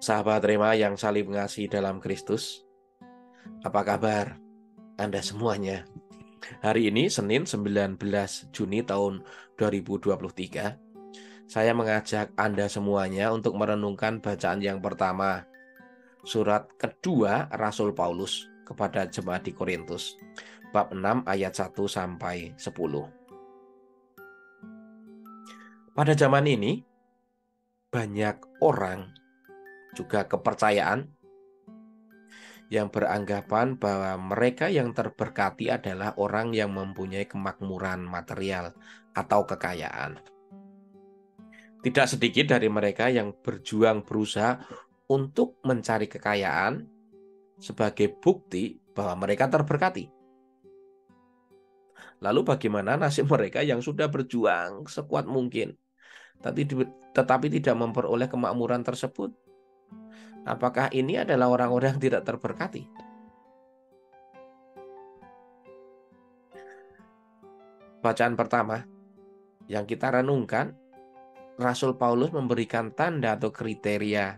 Sahabat Rema yang saling mengasihi dalam Kristus, apa kabar Anda semuanya? Hari ini Senin 19 Juni tahun 2023, saya mengajak Anda semuanya untuk merenungkan bacaan yang pertama, surat kedua Rasul Paulus kepada jemaat di Korintus, bab 6 ayat 1 sampai 10. Pada zaman ini, banyak orang juga kepercayaan yang beranggapan bahwa mereka yang terberkati adalah orang yang mempunyai kemakmuran material atau kekayaan. Tidak sedikit dari mereka yang berjuang berusaha untuk mencari kekayaan sebagai bukti bahwa mereka terberkati. Lalu bagaimana nasib mereka yang sudah berjuang sekuat mungkin, tetapi tidak memperoleh kemakmuran tersebut? Apakah ini adalah orang-orang yang tidak terberkati? Bacaan pertama yang kita renungkan, Rasul Paulus memberikan tanda atau kriteria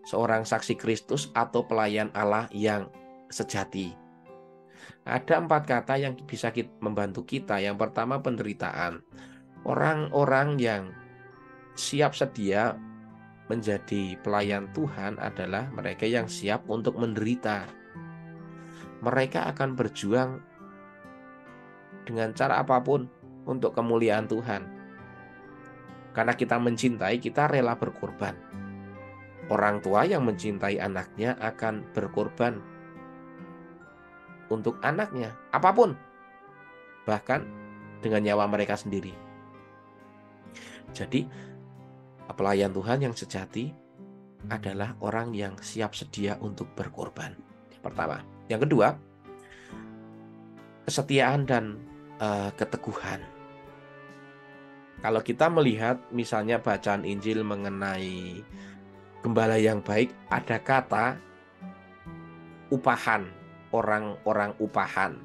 seorang saksi Kristus atau pelayan Allah yang sejati. Ada 4 kata yang bisa membantu kita. Yang pertama, penderitaan. Orang-orang yang siap sedia menjadi pelayan Tuhan adalah mereka yang siap untuk menderita. Mereka akan berjuang dengan cara apapun untuk kemuliaan Tuhan. Karena kita mencintai, kita rela berkorban. Orang tua yang mencintai anaknya akan berkorban untuk anaknya, apapun, bahkan dengan nyawa mereka sendiri. Jadi, pelayan Tuhan yang sejati adalah orang yang siap sedia untuk berkorban. Pertama. Yang kedua, kesetiaan dan keteguhan. Kalau kita melihat misalnya bacaan Injil mengenai gembala yang baik, ada kata upahan, orang-orang upahan.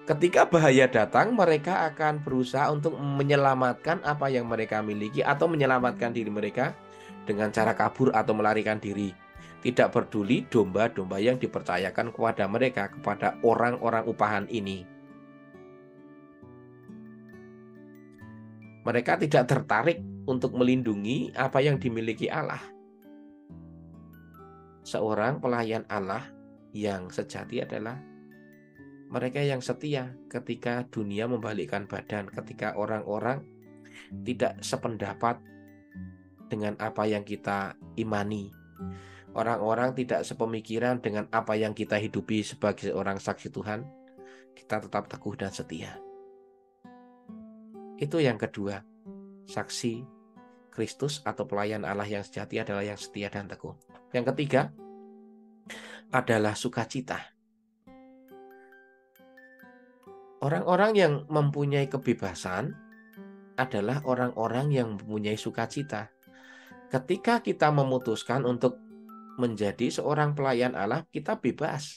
Ketika bahaya datang, mereka akan berusaha untuk menyelamatkan apa yang mereka miliki atau menyelamatkan diri mereka dengan cara kabur atau melarikan diri. Tidak peduli domba-domba yang dipercayakan kepada mereka, kepada orang-orang upahan ini. Mereka tidak tertarik untuk melindungi apa yang dimiliki Allah. Seorang pelayan Allah yang sejati adalah mereka yang setia ketika dunia membalikkan badan, ketika orang-orang tidak sependapat dengan apa yang kita imani. Orang-orang tidak sepemikiran dengan apa yang kita hidupi sebagai seorang saksi Tuhan. Kita tetap teguh dan setia. Itu yang kedua, saksi Kristus atau pelayan Allah yang sejati adalah yang setia dan teguh. Yang ketiga adalah sukacita. Orang-orang yang mempunyai kebebasan adalah orang-orang yang mempunyai sukacita. Ketika kita memutuskan untuk menjadi seorang pelayan Allah, kita bebas.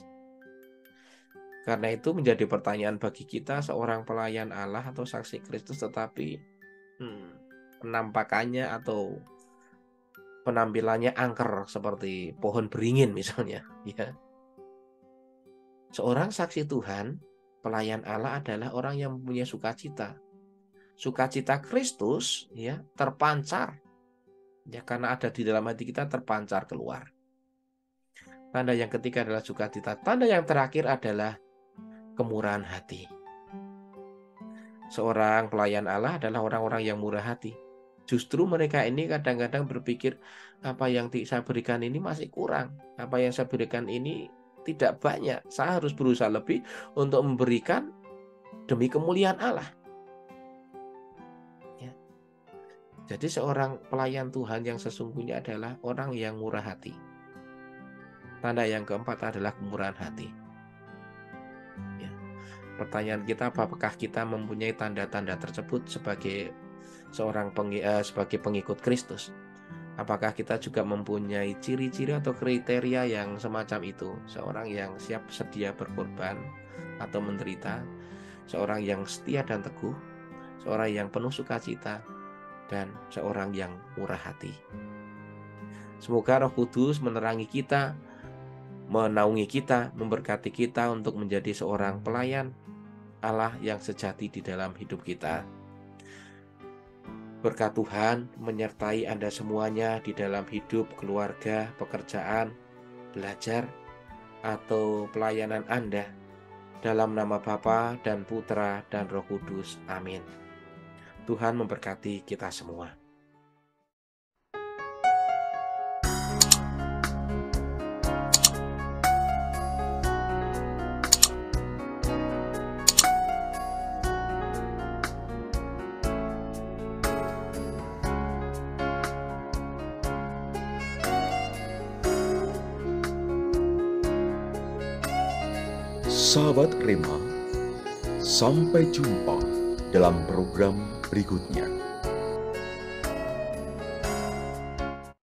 Karena itu menjadi pertanyaan bagi kita, seorang pelayan Allah atau saksi Kristus tetapi penampakannya atau penampilannya angker seperti pohon beringin misalnya, ya. Seorang saksi Tuhan, pelayan Allah adalah orang yang mempunyai sukacita. Sukacita Kristus ya terpancar. Ya, karena ada di dalam hati kita terpancar keluar. Tanda yang ketiga adalah sukacita. Tanda yang terakhir adalah kemurahan hati. Seorang pelayan Allah adalah orang-orang yang murah hati. Justru mereka ini kadang-kadang berpikir, apa yang saya berikan ini masih kurang. Apa yang saya berikan ini tidak banyak. Saya harus berusaha lebih untuk memberikan demi kemuliaan Allah. Ya. Jadi seorang pelayan Tuhan yang sesungguhnya adalah orang yang murah hati. Tanda yang keempat adalah kemurahan hati. Ya. Pertanyaan kita, apakah kita mempunyai tanda-tanda tersebut sebagai sebagai pengikut Kristus? Apakah kita juga mempunyai ciri-ciri atau kriteria yang semacam itu? Seorang yang siap sedia berkorban atau menderita, seorang yang setia dan teguh, seorang yang penuh sukacita, dan seorang yang murah hati. Semoga Roh Kudus menerangi kita, menaungi kita, memberkati kita untuk menjadi seorang pelayan Allah yang sejati di dalam hidup kita. Berkat Tuhan menyertai Anda semuanya di dalam hidup, keluarga, pekerjaan, belajar, atau pelayanan Anda. Dalam nama Bapa dan Putra dan Roh Kudus. Amin. Tuhan memberkati kita semua. Sahabat Rema, sampai jumpa dalam program berikutnya.